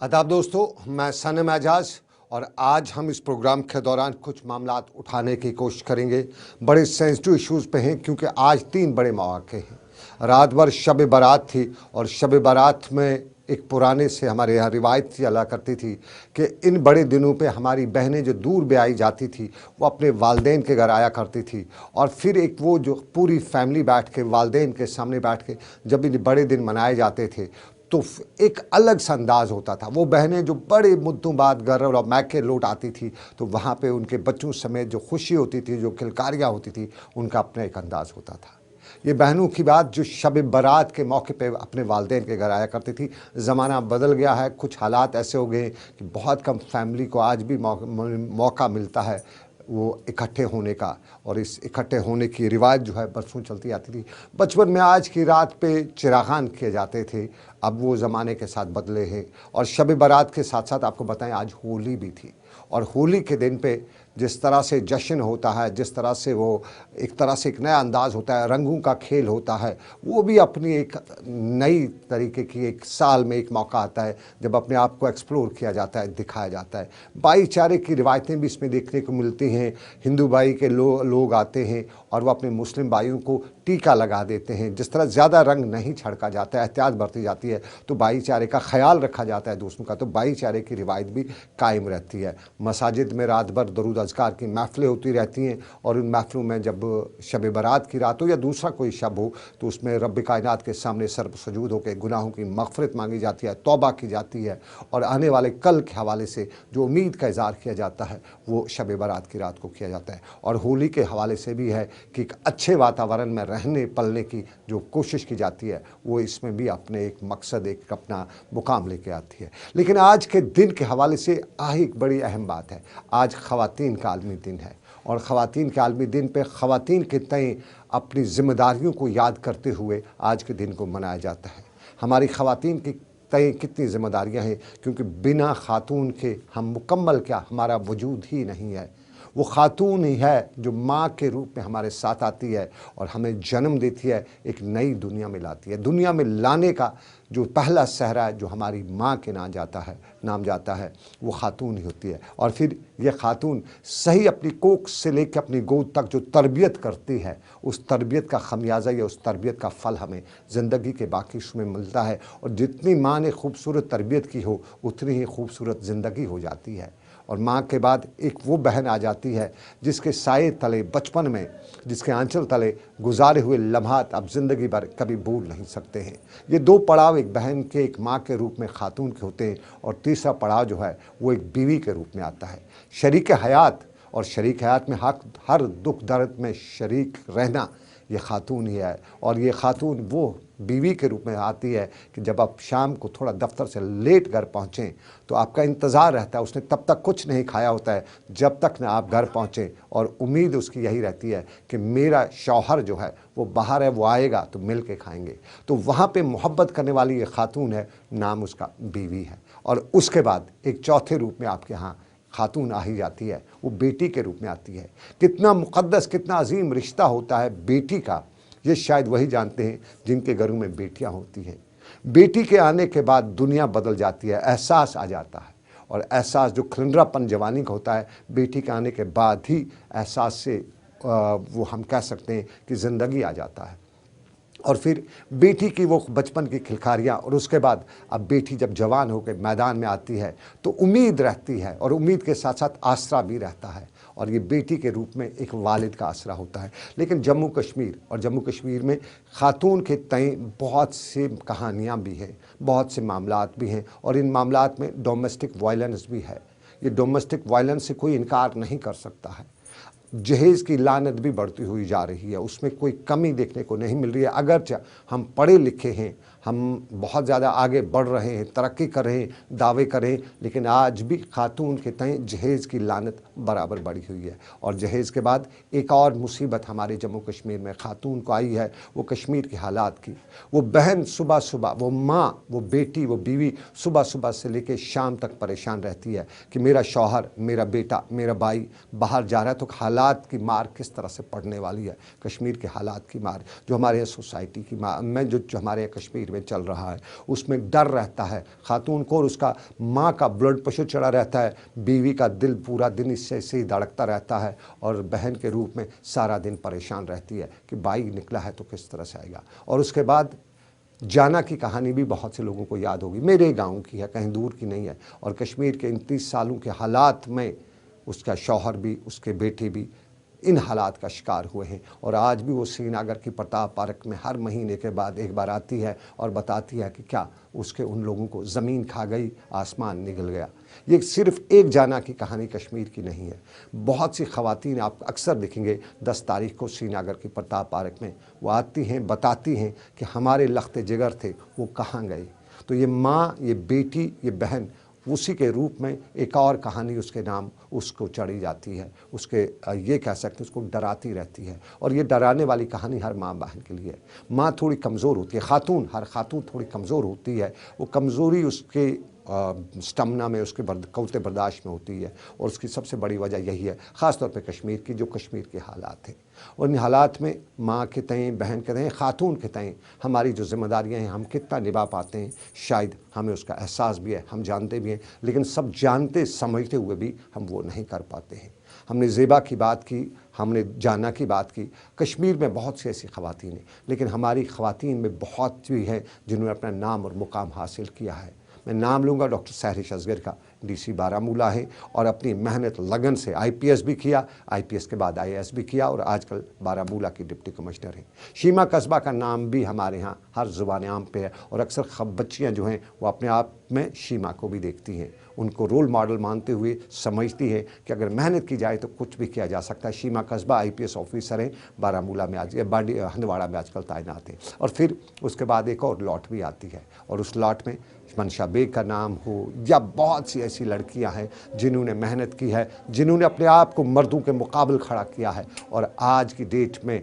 आदाब दोस्तों, मैं सनम एजाज और आज हम इस प्रोग्राम के दौरान कुछ मामलात उठाने की कोशिश करेंगे। बड़े सेंसिटिव इश्यूज़ पे हैं क्योंकि आज 3 बड़े मौके हैं। रात भर शब बारात थी और शब बारात में एक पुराने से हमारे यहाँ रिवायत चला करती थी कि इन बड़े दिनों पे हमारी बहनें जो दूर ब्याई जाती थी वो अपने वालदेन के घर आया करती थी और फिर एक वो जो पूरी फैमिली बैठ के वालदेन के सामने बैठ के जब इन बड़े दिन मनाए जाते थे तो एक अलग सा अंदाज़ होता था। वो बहनें जो बड़े मुद्दों बाद घर और मैके लौट आती थी तो वहाँ पे उनके बच्चों समेत जो खुशी होती थी, जो किलकारियाँ होती थी, उनका अपना एक अंदाज़ होता था। ये बहनों की बात जो शब बारात के मौके पे अपने वालदेन के घर आया करती थी। ज़माना बदल गया है, कुछ हालात ऐसे हो गए कि बहुत कम फैमिली को आज भी मौका मिलता है वो इकट्ठे होने का, और इस इकट्ठे होने की रिवायत जो है बरसों चलती आती थी। बचपन में आज की रात पे चिरागान किए जाते थे, अब वो ज़माने के साथ बदले हैं। और शब बारात के साथ साथ आपको बताएं आज होली भी थी, और होली के दिन पे जिस तरह से जश्न होता है, जिस तरह से वो एक तरह से एक नया अंदाज़ होता है, रंगों का खेल होता है, वो भी अपनी एक नई तरीके की एक साल में एक मौका आता है जब अपने आप को एक्सप्लोर किया जाता है, दिखाया जाता है। भाईचारे की रिवायतें भी इसमें देखने को मिलती हैं। हिंदू भाई के लोग आते हैं और वो अपने मुस्लिम भाइयों को टीका लगा देते हैं। जिस तरह ज़्यादा रंग नहीं छिड़का जाता है, एहतियात बरती जाती है, तो भाईचारे का ख्याल रखा जाता है दूसरों का, तो भाईचारे की रिवायत भी कायम रहती है। मसाजिद में रात भर दरूद अज़कार की महफ़िलें होती रहती हैं और उन महफ़िलों में जब शब बारात की रात हो या दूसरा कोई शब हो तो उसमें रब कायनात के सामने सर्ब सजूद होकर गुनाहों की मग़फ़िरत मांगी जाती है, तौबा की जाती है, और आने वाले कल के हवाले से जो उम्मीद का इज़हार किया जाता है वो शब बारात की रात को किया जाता है। और होली के हवाले से भी है कि एक अच्छे वातावरण में रहने पलने की जो कोशिश की जाती है वो इसमें भी अपने एक मकसद, एक अपना मुकाम लेके आती है। लेकिन आज के दिन के हवाले से एक बड़ी अहम बात है। आज ख़वातीन का आलमी दिन है और ख़वातीन के आलमी दिन पे ख़वातीन के तय अपनी ज़िम्मेदारियों को याद करते हुए आज के दिन को मनाया जाता है। हमारी ख़वातीन की तय कितनी ज़िम्मेदारियाँ हैं, क्योंकि बिना ख़ातून के हम मुकम्मल क्या, हमारा वजूद ही नहीं है। वो ख़ातून ही है जो माँ के रूप में हमारे साथ आती है और हमें जन्म देती है, एक नई दुनिया में लाती है। दुनिया में लाने का जो पहला सहरा है जो हमारी माँ के नाम जाता है वो ख़ातून ही होती है। और फिर ये ख़ातून सही अपनी कोख से लेकर अपनी गोद तक जो तरबियत करती है, उस तरबियत का खमियाजा या उस तरबियत का फल हमें ज़िंदगी के बाकी में मिलता है। और जितनी माँ ने खूबसूरत तरबियत की हो उतनी ही खूबसूरत ज़िंदगी हो जाती है। और माँ के बाद एक वो बहन आ जाती है जिसके साए तले बचपन में, जिसके आंचल तले गुजारे हुए लम्हात अब ज़िंदगी भर कभी भूल नहीं सकते हैं। ये 2 पड़ाव एक बहन के, एक माँ के रूप में ख़ातून के होते हैं, और तीसरा पड़ाव जो है वो एक बीवी के रूप में आता है, शरीक हयात। और शरीक हयात में हर दुख दर्द में शरीक रहना ये ख़ातून ही है। और ये ख़ातून वो बीवी के रूप में आती है कि जब आप शाम को थोड़ा दफ्तर से लेट घर पहुँचें तो आपका इंतज़ार रहता है, उसने तब तक कुछ नहीं खाया होता है जब तक ना आप घर पहुँचें, और उम्मीद उसकी यही रहती है कि मेरा शौहर जो है वो बाहर है, वो आएगा तो मिल के खाएंगे। तो वहाँ पे मोहब्बत करने वाली ये ख़ातून है, नाम उसका बीवी है। और उसके बाद एक चौथे रूप में आपके यहाँ ख़ातून आ ही जाती है, वो बेटी के रूप में आती है। कितना मुक़द्दस, कितना अजीम रिश्ता होता है बेटी का, ये शायद वही जानते हैं जिनके घरों में बेटियां होती हैं। बेटी के आने के बाद दुनिया बदल जाती है, एहसास आ जाता है, और एहसास जो खिलंद्रापन जवानी का होता है बेटी के आने के बाद ही एहसास से वो हम कह सकते हैं कि ज़िंदगी आ जाता है। और फिर बेटी की वो बचपन की खिलकारियाँ, और उसके बाद अब बेटी जब जवान होकर मैदान में आती है तो उम्मीद रहती है, और उम्मीद के साथ साथ आसरा भी रहता है, और ये बेटी के रूप में एक वालिद का आसरा होता है। लेकिन जम्मू कश्मीर में ख़ातून के तय बहुत सी कहानियाँ भी हैं, बहुत से मामलात भी हैं, और इन मामलात में डोमेस्टिक वायलेंस भी है। ये डोमेस्टिक वायलेंस से कोई इनकार नहीं कर सकता है। जहेज़ की लानत भी बढ़ती हुई जा रही है, उसमें कोई कमी देखने को नहीं मिल रही है। अगरचे हम पढ़े लिखे हैं, हम बहुत ज़्यादा आगे बढ़ रहे हैं, तरक्की कर रहे हैं, दावे कर रहे हैं, लेकिन आज भी ख़ातून के तय जहेज़ की लानत बराबर बढ़ी हुई है। और जहेज़ के बाद एक और मुसीबत हमारे जम्मू कश्मीर में ख़ातून को आई है, वो कश्मीर के हालात की। वो बहन सुबह सुबह, वो माँ, वो बेटी, वो बीवी सुबह सुबह से लेकर शाम तक परेशान रहती है कि मेरा शौहर, मेरा बेटा, मेरा भाई बाहर जा रहा है, तो हालात की मार किस तरह से पड़ने वाली है। कश्मीर के हालात की मार, जो हमारे यहाँ सोसाइटी की मार में जो हमारे यहाँ कश्मीर कश्मीर में चल रहा है, उसमें डर रहता है खातून को, और उसका माँ का ब्लड प्रेशर चढ़ा रहता है, बीवी का दिल पूरा दिन इससे ऐसे ही धड़कता रहता है, और बहन के रूप में सारा दिन परेशान रहती है कि भाई निकला है तो किस तरह से आएगा। और उसके बाद जाना की कहानी भी बहुत से लोगों को याद होगी, मेरे गांव की है, कहीं दूर की नहीं है। और कश्मीर के इन 30 सालों के हालात में उसका शौहर भी, उसके बेटे भी इन हालात का शिकार हुए हैं। और आज भी वो श्रीनगर की प्रताप पार्क में हर महीने के बाद एक बार आती है और बताती है कि क्या उसके उन लोगों को ज़मीन खा गई, आसमान निगल गया। ये सिर्फ एक जाना की कहानी कश्मीर की नहीं है। बहुत सी ख़वातीन आप अक्सर देखेंगे 10 तारीख को श्रीनगर की प्रताप पार्क में वो आती हैं, बताती हैं कि हमारे लख्ते जिगर थे, वो कहाँ गए। तो ये माँ, ये बेटी, ये बहन, उसी के रूप में एक और कहानी उसके नाम उसको चढ़ी जाती है, उसके ये कह सकते हैं उसको डराती रहती है। और ये डराने वाली कहानी हर माँ बहन के लिए है। माँ थोड़ी कमज़ोर होती है, खातून, हर खातून थोड़ी कमज़ोर होती है। वो कमज़ोरी उसके स्टमना में, उसके क़ुव्वत बर्दाश्त में होती है। और उसकी सबसे बड़ी वजह यही है, ख़ास तौर पे कश्मीर की, जो कश्मीर के हालात हैं। और इन हालात में माँ के तय, बहन के तय, खातून के तय हमारी जो ज़िम्मेदारियाँ हैं हम कितना निभा पाते हैं, शायद हमें उसका एहसास भी है, हम जानते भी हैं, लेकिन सब जानते समझते हुए भी हम वो नहीं कर पाते हैं। हमने ज़ेबा की बात की, हमने जाना की बात की। कश्मीर में बहुत सी ऐसी ख़वातीन हैं, लेकिन हमारी ख़वातीन में बहुत भी हैं जिन्होंने अपना नाम और मुकाम हासिल किया है। मैं नाम लूँगा डॉक्टर सहरिश असगर का, डीसी बारामूला है, और अपनी मेहनत लगन से आईपीएस भी किया, आईपीएस के बाद आईएएस भी किया, और आजकल बारामूला की डिप्टी कमिश्नर हैं। शीमा कस्बा का नाम भी हमारे यहाँ हर ज़ुबान आम पे है, और अक्सर बच्चियाँ जो हैं वो अपने आप में शीमा को भी देखती हैं, उनको रोल मॉडल मानते हुए समझती है कि अगर मेहनत की जाए तो कुछ भी किया जा सकता है। शीमा कस्बा आईपीएस ऑफिसर हैं, बारामूला में आज, हंदवाड़ा में आजकल तैनात हैं। और फिर उसके बाद एक और लॉट भी आती है, और उस लॉट में मनशा बेग का नाम हो, या बहुत सी ऐसी लड़कियां हैं जिन्होंने मेहनत की है, जिन्होंने अपने आप को मर्दों के मुकाबले खड़ा किया है, और आज की डेट में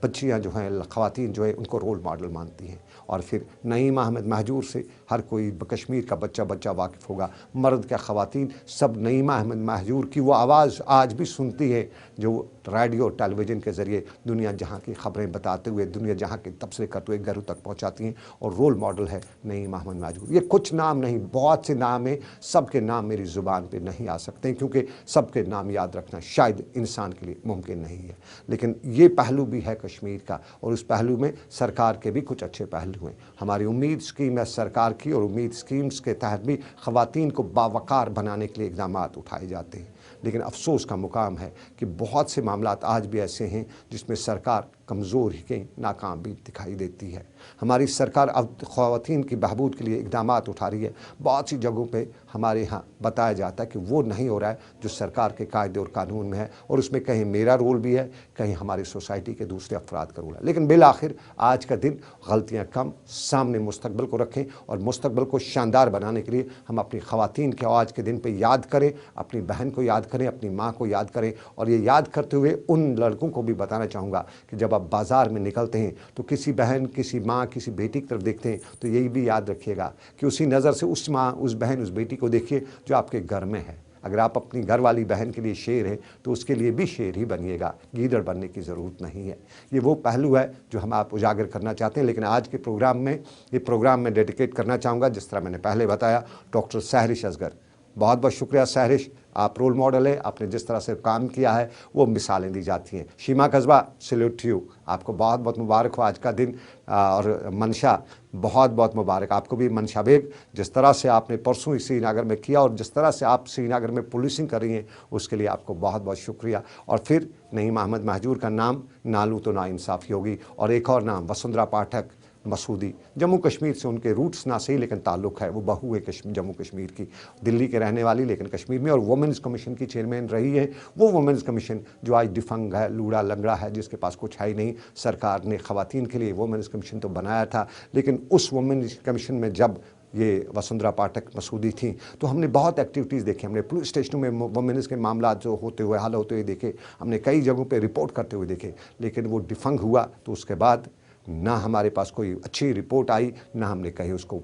बच्चियां जो हैं, ख़वातीन जो हैं, उनको रोल मॉडल मानती हैं। और फिर नईम अहमद महजूर से हर कोई कश्मीर का बच्चा वाकिफ़ होगा, मर्द क्या ख़वातीन सब नईम अहमद महजूर की वो आवाज़ आज भी सुनती है, जो रेडियो टेलीविज़न के ज़रिए दुनिया जहाँ की ख़बरें बताते हुए, दुनिया जहाँ के तबसरे करते हुए घरों तक पहुँचाती हैं, और रोल मॉडल है नईम अहमद महजूर। ये कुछ नाम नहीं, बहुत से नाम हैं, सबके नाम मेरी ज़ुबान पे नहीं आ सकते, क्योंकि सबके नाम याद रखना शायद इंसान के लिए मुमकिन नहीं है। लेकिन ये पहलू भी है कश्मीर का, और उस पहलू में सरकार के भी कुछ अच्छे पहलू हैं। हमारी उम्मीद स्कीम है सरकार की, और उम्मीद स्कीम्स के तहत भी ख़वातीन को बावकार बनाने के लिए इक़दाम उठाए जाते हैं। लेकिन अफसोस का मुकाम है कि बहुत से मामलात आज भी ऐसे हैं जिसमें सरकार कमज़ोर ही कहीं नाकाम भी दिखाई देती है। हमारी सरकार अब ख़वातीन की बहबूद के लिए इक़दाम उठा रही है। बहुत सी जगहों पे हमारे यहाँ बताया जाता है कि वो नहीं हो रहा है जो सरकार के कायदे और कानून में है, और उसमें कहीं मेरा रोल भी है, कहीं हमारी सोसाइटी के दूसरे अफराद का रोल है। लेकिन बिल आखिर आज का दिन गलतियाँ कम, सामने मुस्तकबिल को रखें, और मुस्तकबिल को शानदार बनाने के लिए हम अपनी ख़वातीन के आज के दिन पर याद करें, अपनी बहन को याद करें, अपनी माँ को याद करें। और ये याद करते हुए उन लड़कों को भी बताना चाहूँगा कि जब आप बाज़ार में निकलते हैं तो किसी बहन, किसी माँ, किसी बेटी की तरफ देखते हैं तो यही भी याद रखिएगा कि उसी नज़र से उस माँ, उस बहन, उस बेटी को देखिए जो आपके घर में है। अगर आप अपनी घर वाली बहन के लिए शेर हैं तो उसके लिए भी शेर ही बनिएगा, गीदड़ बनने की ज़रूरत नहीं है। ये वो पहलू है जो हम आप उजागर करना चाहते हैं। लेकिन आज के प्रोग्राम में, ये प्रोग्राम में डेडिकेट करना चाहूँगा, जिस तरह मैंने पहले बताया, डॉक्टर सहरिश असगर। बहुत बहुत शुक्रिया सहरिश, आप रोल मॉडल हैं, आपने जिस तरह से काम किया है वो मिसालें दी जाती हैं। शीमा कस्बा, सैल्यूट टू यू, आपको बहुत बहुत मुबारक हो आज का दिन। और मनशा, बहुत बहुत मुबारक आपको भी। मनशा बेग, जिस तरह से आपने परसों श्रीनगर में किया और जिस तरह से आप श्रीनगर में पुलिसिंग कर रही हैं, उसके लिए आपको बहुत बहुत शुक्रिया। और फिर नईम अहमद महजूर का नाम ना लूँ तो नाइंसाफ़ी होगी। और एक और नाम, वसुंधरा पाठक मसूदी, जम्मू कश्मीर से उनके रूट्स ना सही लेकिन ताल्लुक़ है, वो बहू है जम्मू कश्मीर की, दिल्ली के रहने वाली लेकिन कश्मीर में, और वुमेंस कमीशन की चेयरमैन रही है। वो वुमेंस कमीशन जो आज डिफंग है, लूड़ा लंगड़ा है, जिसके पास कुछ है ही नहीं। सरकार ने ख़वातीन के लिए वुमेंस कमीशन तो बनाया था, लेकिन उस वुमेंस कमीशन में जब ये वसुंधरा पाठक मसूदी थी तो हमने बहुत एक्टिविटीज़ देखी। हमने पुलिस स्टेशनों में वुमेन्स के मामला जो होते हुए, हल होते हुए देखे, हमने कई जगहों पे रिपोर्ट करते हुए देखे। लेकिन वो डिफंग हुआ तो उसके बाद ना हमारे पास कोई अच्छी रिपोर्ट आई, ना हमने कहीं उसको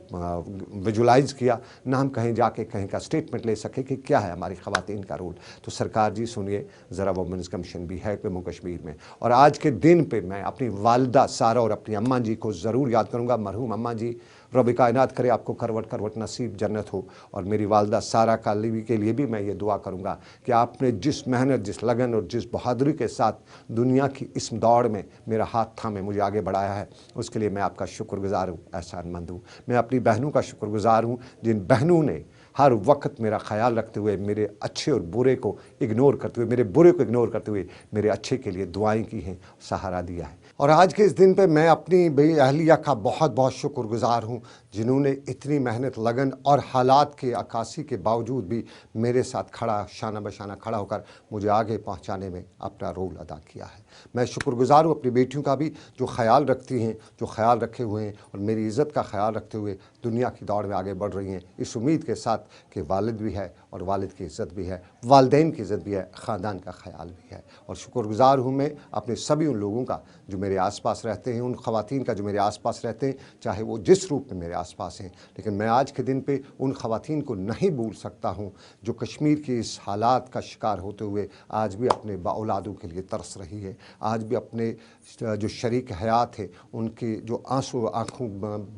विजुलाइज़ किया, ना हम कहीं जाके कहीं का स्टेटमेंट ले सके कि क्या है हमारी ख़वातीन का रोल। तो सरकार जी सुनिए, ज़रा वुमेन्स कमीशन भी है जम्मू कश्मीर में। और आज के दिन पे मैं अपनी वालिदा सारा और अपनी अम्मा जी को ज़रूर याद करूँगा। मरहूम अम्मा जी, रब कायनात करे आपको करवट करवट नसीब जन्नत हो। और मेरी वालिदा सारा कालीवी के लिए भी मैं ये दुआ करूँगा कि आपने जिस मेहनत, जिस लगन और जिस बहादुरी के साथ दुनिया की इस दौड़ में मेरा हाथ थामे मुझे आगे बढ़ाया है, उसके लिए मैं आपका शुक्रगुजार हूँ, एहसानमंद हूँ। मैं अपनी बहनों का शुक्रगुजार हूँ, जिन बहनों ने हर वक्त मेरा ख्याल रखते हुए, मेरे अच्छे और बुरे को इग्नोर करते हुए, मेरे बुरे को इग्नोर करते हुए मेरे अच्छे के लिए दुआएं की हैं, सहारा दिया है। और आज के इस दिन पे मैं अपनी बड़ी अहलिया का बहुत बहुत शुक्रगुजार हूँ, जिन्होंने इतनी मेहनत, लगन और हालात के अक्कासी के बावजूद भी मेरे साथ खड़ा, शाना बशाना खड़ा होकर मुझे आगे पहुँचाने में अपना रोल अदा किया है। मैं शुक्रगुजार हूँ अपनी बेटियों का भी, जो ख्याल रखती हैं, जो ख्याल रखे हुए हैं और मेरी इज़्ज़त का ख्याल रखते हुए दुनिया की दौड़ में आगे बढ़ रही हैं, इस उम्मीद के साथ कि वालिद भी है और वालिद की इज़्ज़त भी है, वालिदैन की इज़्ज़त भी है, ख़ानदान का ख्याल भी है। और शुक्रगुजार हूँ मैं अपने सभी उन लोगों का जो मेरे आसपास रहते हैं, उन ख़वातीन का जो मेरे आसपास रहते हैं, चाहे वो जिस रूप में मेरे आसपास हैं। लेकिन मैं आज के दिन पे उन ख़वातीन को नहीं भूल सकता हूँ जो कश्मीर के इस हालात का शिकार होते हुए आज भी अपने औलादों के लिए तरस रही है, आज भी अपने जो शरीक हयात है उनकी जो आंसू आँखों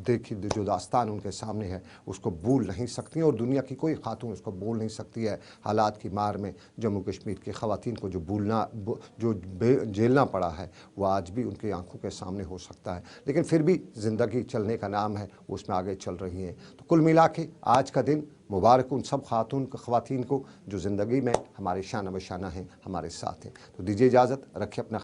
देखी जो दास्तान उनके सामने है, उसको भूल नहीं सकती और दुनिया की कोई खातून उसको बोल नहीं सकती है। हालात की मार में जम्मू कश्मीर की ख़वातीन को जो झेलना पड़ा है, वो आज भी उनकी आंखों के सामने हो सकता है। लेकिन फिर भी ज़िंदगी चलने का नाम है, उसमें आगे चल रही हैं। तो कुल मिला के आज का दिन मुबारक उन सब ख़वातीन को जो ज़िंदगी में हमारे शाना बशाना हैं, हमारे साथ हैं। तो दीजिए इजाज़त, रखिए अपना